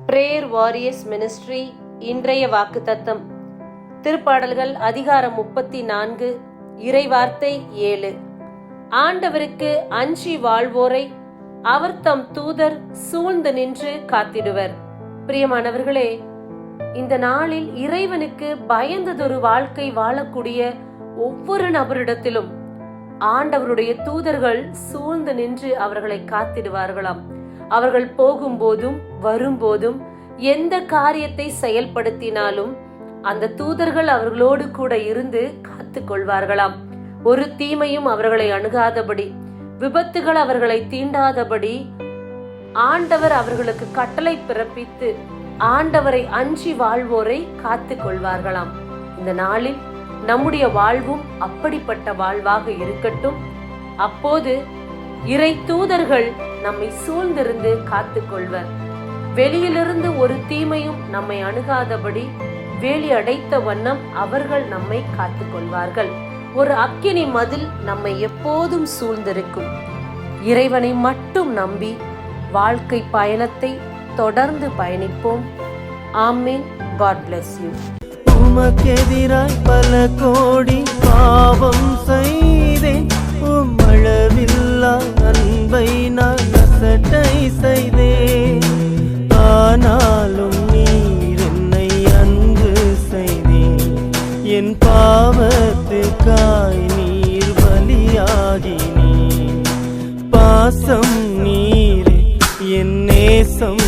Prayer warriors ministry இன்றைய வாக்குத்தத்தம். திருப்பாடல்கள் அதிகாரம் 34, இறைவார்த்தை 7. ஆண்டவருக்கு அஞ்சி வாழ்வோரை அவர் தம் தூதர் சூழ்ந்து நின்று காத்திடுவர். பிரியமானவர்களே, இந்த நாளில் இறைவனுக்கு பயந்ததொரு வாழ்க்கை வாழக்கூடிய ஒவ்வொரு நபரிடத்திலும் ஆண்டவருடைய தூதர்கள் சூழ்ந்து நின்று அவர்களை காத்திடுவார்களாம். அவர்கள் போகும்போதும் வரும்போதும் எந்த காரியத்தை செயல்படுத்தினாலும் அந்த தூதர்கள் அவர்களோடு கூட இருந்து காத்து கொள்வார்களாம். ஒரு தீமையும் அவர்களை அணுகாதபடி, விபத்துகள் அவர்களை தீண்டாதபடி ஆண்டவர் அவர்களுக்கு கட்டளை பிறப்பித்து ஆண்டவரை அஞ்சி வாழ்வோரை காத்து கொள்வார்களாம். இந்த நாளில் நம்முடைய வாழ்வும் அப்படிப்பட்ட வாழ்வாக இருக்கட்டும். அப்போது இறை தூதர்கள் நம்மை சூழ்ந்திருந்து காத்து கொள்வர். வெளியிலிருந்து ஒரு தீமையும் நம்மை அணுகாதபடி வேலி அடைத்த வண்ணம் அவர்கள் நம்மை காத்து கொள்வார்கள். ஒரு அக்கினி மதில் நம்மை எப்போதும் சூழ்ந்திருக்கும். இறைவனை மட்டும் நம்பி வாழ்க்கை பயணத்தை தொடர்ந்து பயணிப்போம். ஆமென். God bless you. உமக்கெதிராய் பல கோடி பாவம் செய்தேன், உம்மளவில்லா அன்பை நான் அசட்டை செய்தேன். ஆனாலும் நீர் என்னை அன்பு செய்தேன், என் பாவத்துக்காய் நீர் பலியாகினீர். பாசம் நீரே, என் நேசம்